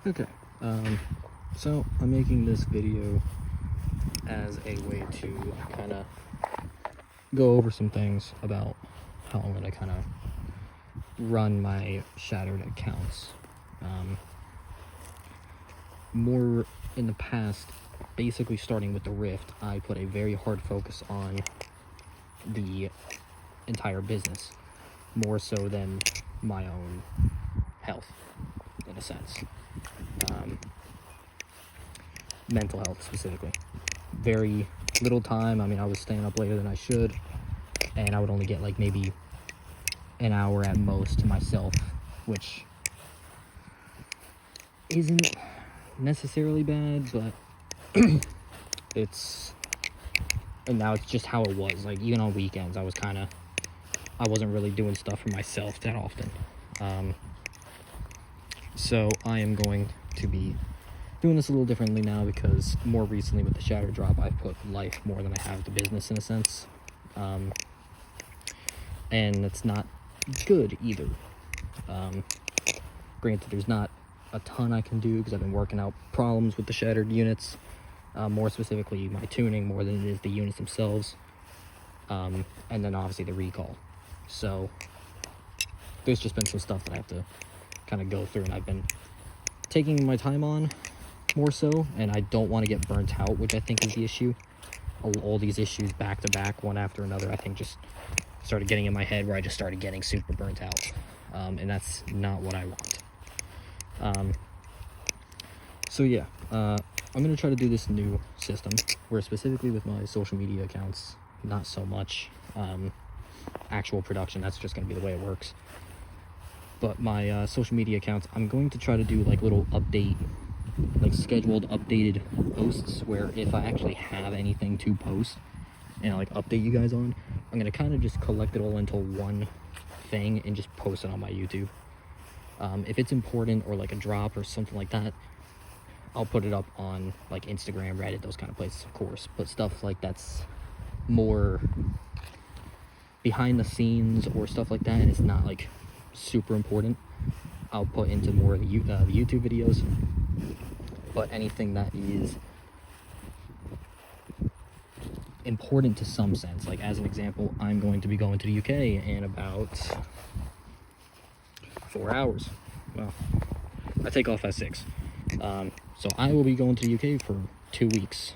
Okay, so I'm making this video as a way to kind of go over some things about how I'm going to kind of run my Shattered accounts. More in the past, basically starting with the Rift, I put a very hard focus on the entire business, more so than my own health, in a sense. Mental health specifically. Very little time. I mean, I was staying up later than I should, and I would only get like maybe an hour at most to myself, which isn't necessarily bad, but and now it's just how it was. Like, even on weekends, I wasn't really doing stuff for myself that often. So I am going to be doing this a little differently now, because more recently with the Shattered drop, I've put life more than I have the business, in a sense. And it's not good either. Granted, there's not a ton I can do because I've been working out problems with the Shattered units, more specifically my tuning more than it is the units themselves, and then obviously the recall. So there's just been some stuff that I have to kind of go through, and I've been taking my time on more so, and I don't want to get burnt out, which I think is the issue. All these issues back to back, one after another, I think just started getting in my head where I just started getting super burnt out, and that's not what I want. So yeah, I'm going to try to do this new system where, specifically with my social media accounts, not so much actual production, that's just going to be the way it works, but my social media accounts, I'm going to try to do like little scheduled updated posts, where if I actually have anything to post and like update you guys on, I'm going to kind of just collect it all into one thing and just post it on my YouTube. If it's important, or like a drop or something like that, I'll put it up on like Instagram, Reddit, those kind of places, of course. But stuff like that's more behind the scenes or stuff like that, and it's not like super important, I'll put into more of the YouTube videos. But anything that is important to some sense, like as an example, I'm going to be going to the UK in about 4 hours. Well, I take off at 6. So I will be going to the UK for 2 weeks.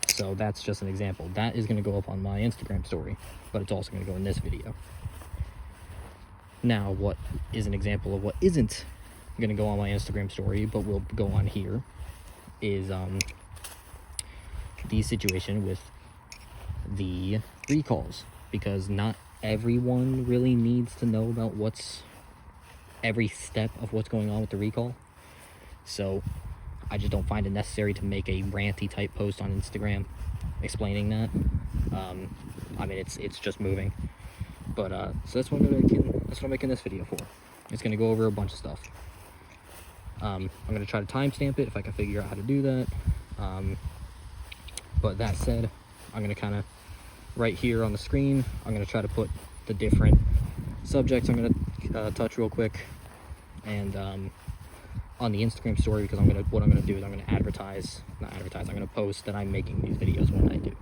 So that's just an example. That is going to go up on my Instagram story, but it's also going to go in this video. Now, what is an example of what isn't going to go on my Instagram story, but will go on here, is the situation with the recalls, because not everyone really needs to know about every step of what's going on with the recall. So I just don't find it necessary to make a ranty type post on Instagram explaining that. I mean, it's just moving, but so that's what I'm making this video for. It's going to go over a bunch of stuff. I'm going to try to timestamp it if I can figure out how to do that. But that said, I'm going to kind of, right here on the screen, I'm going to try to put the different subjects I'm going to touch real quick, and on the Instagram story, because what I'm going to do is I'm going to I'm going to post that I'm making these videos when I do.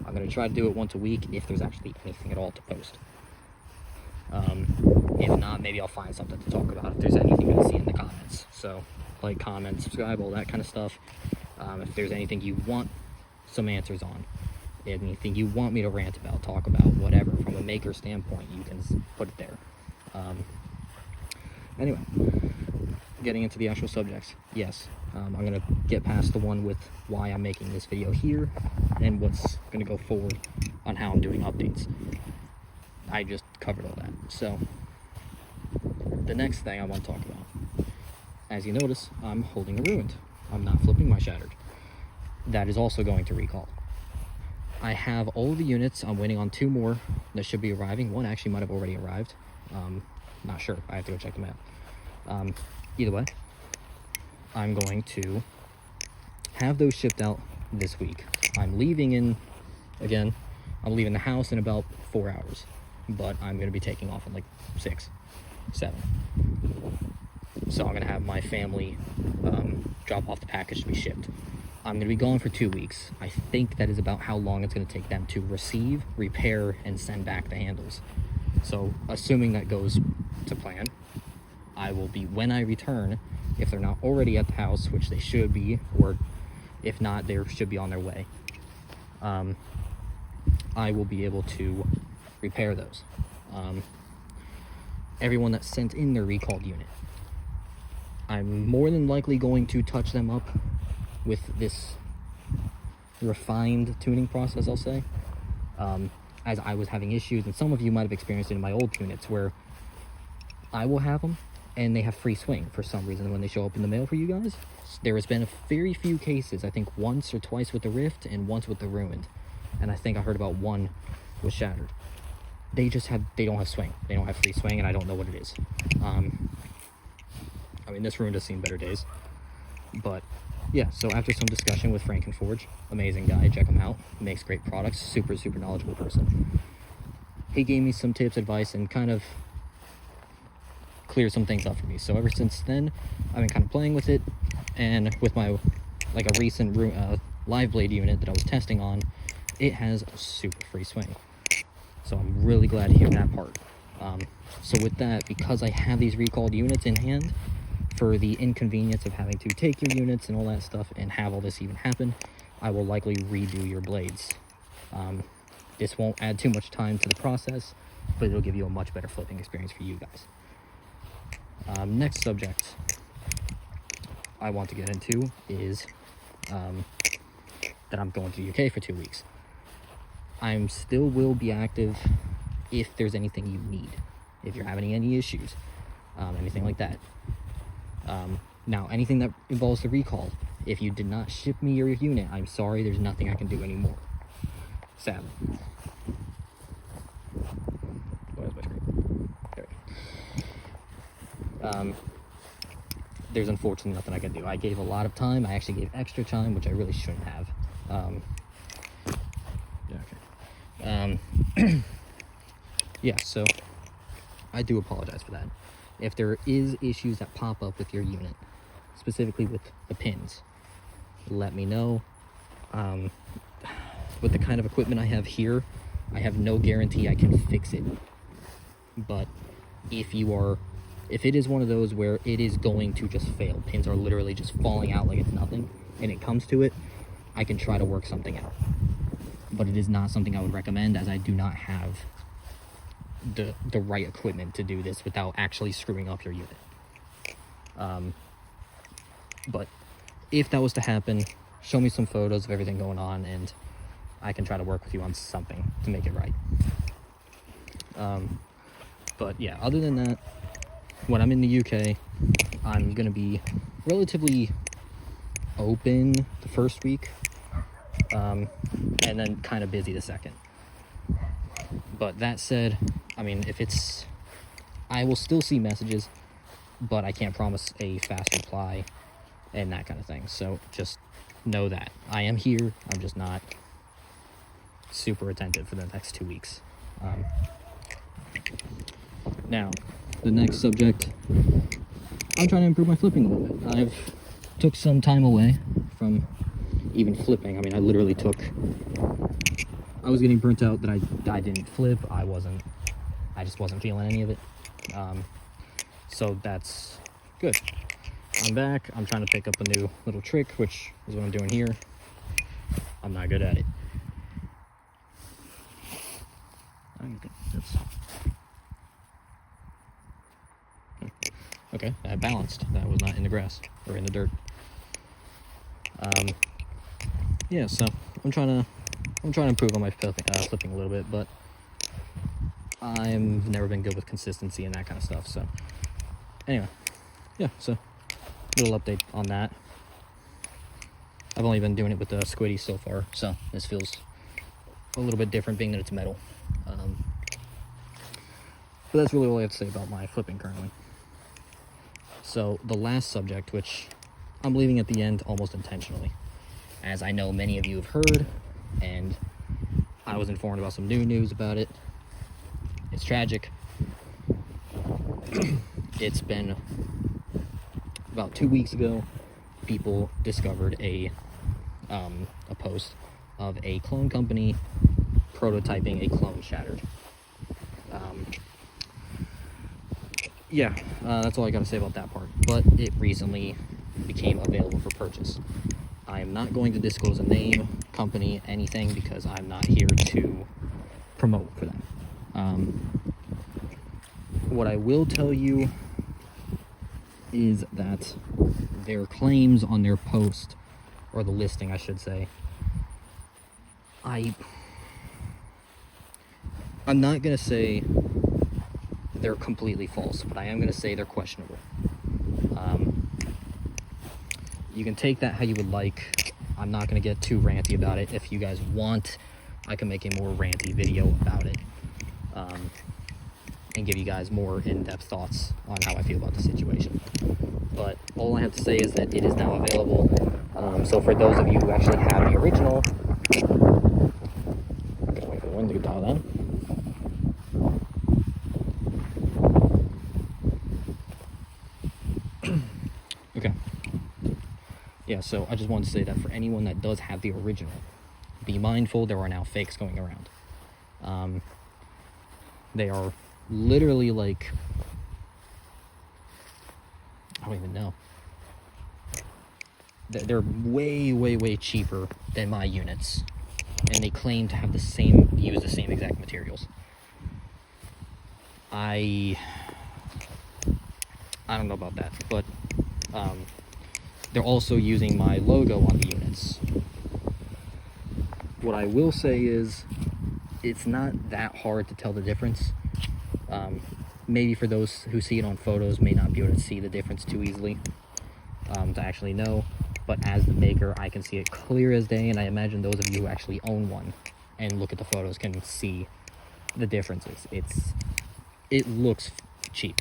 I'm going to try to do it once a week if there's actually anything at all to post. If not, maybe I'll find something to talk about if there's anything I see in the comments. So, like, comment, subscribe, all that kind of stuff. If there's anything you want some answers on, anything you want me to rant about, talk about, whatever, from a maker standpoint, you can put it there. Anyway, getting into the actual subjects. Yes, I'm going to get past the one with why I'm making this video here, and what's going to go forward on how I'm doing updates. I just covered all that. So, the next thing I want to talk about, as you notice, I'm holding a Ruined. I'm not flipping my Shattered. That is also going to recall. I have all the units. I'm waiting on 2 more that should be arriving. One actually might have already arrived. Not sure. I have to go check them out. Either way, I'm going to have those shipped out this week. I'm leaving the house in about 4 hours, but I'm going to be taking off in like 6, 7. So I'm gonna have my family drop off the package to be shipped. I'm gonna be gone for 2 weeks. I think that is about how long it's gonna take them to receive, repair, and send back the handles. So assuming that goes to plan, I will be, when I return, if they're not already at the house, which they should be, or if not, they should be on their way, I will be able to repair those. Everyone that sent in their recalled unit, I'm more than likely going to touch them up with this refined tuning process, I'll say, as I was having issues, and some of you might have experienced it in my old units, where I will have them and they have free swing for some reason when they show up in the mail for you guys. There has been a very few cases, I think once or twice with the Rift and once with the Ruined, and I think I heard about one with Shattered. They don't have swing, they don't have free swing, and I don't know what it is. I mean, this Ruined has seen better days, but yeah, so after some discussion with Frankenforge, amazing guy, check him out, makes great products, super knowledgeable person. He gave me some tips, advice, and kind of cleared some things up for me. So ever since then, I've been kind of playing with it, and with my, like, a recent live blade unit that I was testing on, it has a super free swing. So I'm really glad to hear that part. So with that, because I have these recalled units in hand, for the inconvenience of having to take your units and all that stuff and have all this even happen, I will likely redo your blades. This won't add too much time to the process, but it'll give you a much better flipping experience for you guys. Next subject I want to get into is that I'm going to the UK for 2 weeks. I'm still will be active if there's anything you need, if you're having any issues, anything like that. Now, anything that involves the recall, if you did not ship me your unit, I'm sorry, there's nothing I can do anymore. Sadly. Where's my screen? There. There's unfortunately nothing I can do. I gave a lot of time. I actually gave extra time, which I really shouldn't have. Yeah, so I do apologize for that. If there is issues that pop up with your unit, specifically with the pins, let me know. With the kind of equipment I have here, I have no guarantee I can fix it. But if it is one of those where it is going to just fail, pins are literally just falling out like it's nothing, and it comes to it, I can try to work something out. But it is not something I would recommend, as I do not have the right equipment to do this without actually screwing up your unit. But if that was to happen, show me some photos of everything going on, and I can try to work with you on something to make it right. But yeah, other than that, when I'm in the UK, I'm going to be relatively open the first week, and then kind of busy the second. But that said, I mean, I will still see messages, but I can't promise a fast reply and that kind of thing. So just know that I am here. I'm just not super attentive for the next 2 weeks. Now, the next subject, I'm trying to improve my flipping a little bit. I've took some time away from even flipping. I mean, I was getting burnt out that I didn't flip. I just wasn't feeling any of it. So that's good. I'm back. I'm trying to pick up a new little trick, which is what I'm doing here. I'm not good at it. Okay, that balanced. That was not in the grass or in the dirt. Yeah, so I'm trying to improve on my flipping a little bit, but I've never been good with consistency and that kind of stuff. So anyway, yeah, so little update on that. I've only been doing it with the squiddy so far, so this feels a little bit different being that it's metal. But that's really all I have to say about my flipping currently. So the last subject, which I'm leaving at the end almost intentionally, as I know many of you have heard, and I was informed about some new news about it. It's tragic. It's been about 2 weeks ago, people discovered a post of a clone company prototyping a clone Shattered. That's all I gotta say about that part. But it recently became available for purchase. I am not going to disclose a name, company, anything, because I'm not here to promote for them. What I will tell you is that their claims on their post, or the listing I should say, I'm not gonna say they're completely false, but I am gonna say they're questionable. You can take that how you would like. I'm not gonna get too ranty about it. If you guys want, I can make a more ranty video about it, and give you guys more in-depth thoughts on how I feel about the situation. But all I have to say is that it is now available. So for those of you who actually have the original, I'm gonna wait for the wind to dial down. Okay. Yeah, so I just wanted to say that for anyone that does have the original, be mindful there are now fakes going around. They are literally like, I don't even know. They're way cheaper than my units, and they claim to have use the same exact materials. I don't know about that, but they're also using my logo on the units. What I will say is, it's not that hard to tell the difference. Maybe for those who see it on photos may not be able to see the difference too easily, to actually know. But as the maker, I can see it clear as day, and I imagine those of you who actually own one and look at the photos can see the differences. It looks cheap.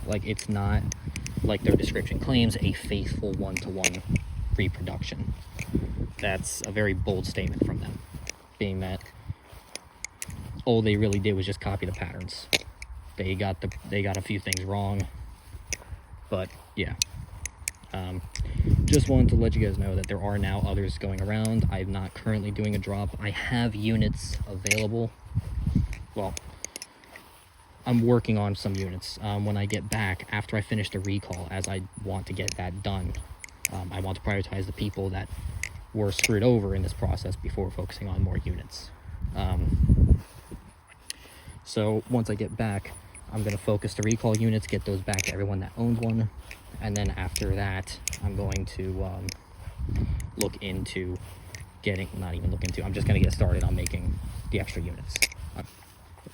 Like, it's not, like their description claims, a faithful one-to-one reproduction. That's a very bold statement from them, being that all they really did was just copy the patterns. They got a few things wrong, but yeah. Just wanted to let you guys know that there are now others going around. I'm not currently doing a drop. I have units available. Well, I'm working on some units. When I get back, after I finish the recall, as I want to get that done, I want to prioritize the people that were screwed over in this process before focusing on more units. So once I get back, I'm going to focus the recall units, get those back to everyone that owns one, and then after that, I'm going to look into getting, not even look into, I'm just going to get started on making the extra units.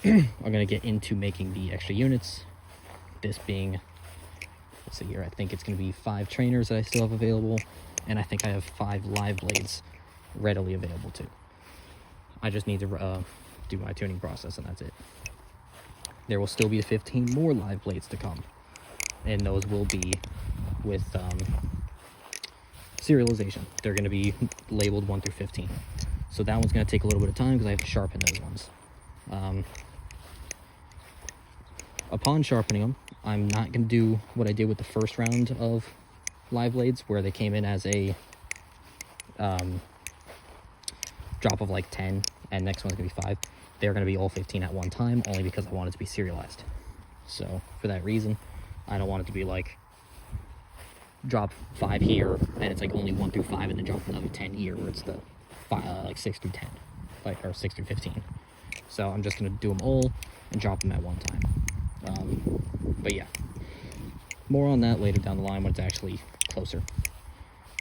I'm going to get into making the extra units, this being, let's see here, I think it's going to be 5 trainers that I still have available, and I think I have 5 live blades readily available too. I just need to do my tuning process, and that's it. There will still be 15 more live blades to come, and those will be with serialization. They're going to be labeled 1 through 15. So that one's going to take a little bit of time because I have to sharpen those ones. Upon sharpening them, I'm not going to do what I did with the first round of live blades, where they came in as a drop of like 10, and next one's going to be 5. They're going to be all 15 at one time, only because I want it to be serialized. So for that reason, I don't want it to be like drop 5 here, and it's like only 1 through 5, and then drop another 10 here, where it's the like 6 through 10, like, or 6 through 15. So I'm just going to do them all and drop them at one time. But yeah, more on that later down the line when it's actually closer.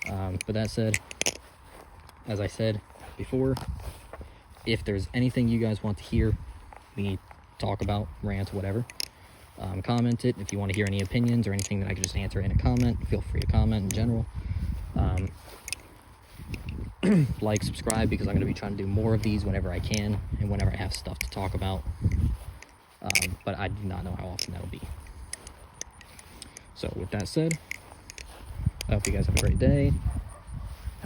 But that said, as I said before, if there's anything you guys want to hear me talk about, rant, whatever, comment it. If you want to hear any opinions or anything that I can just answer in a comment, feel free to comment in general. Like, subscribe, because I'm going to be trying to do more of these whenever I can and whenever I have stuff to talk about. But I do not know how often that'll be. So with that said, I hope you guys have a great day.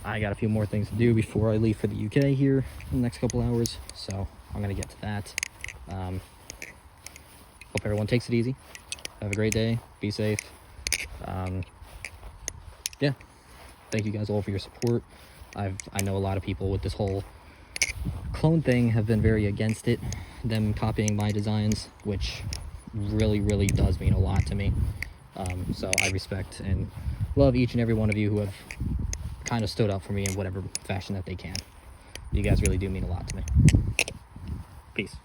I got a few more things to do before I leave for the UK here in the next couple hours, so I'm going to get to that. Hope everyone takes it easy. Have a great day. Be safe. Yeah, thank you guys all for your support. I know a lot of people with this whole clone thing have been very against it, them copying my designs, which really does mean a lot to me. So I respect and love each and every one of you who have kind of stood up for me in whatever fashion that they can. You guys really do mean a lot to me. Peace.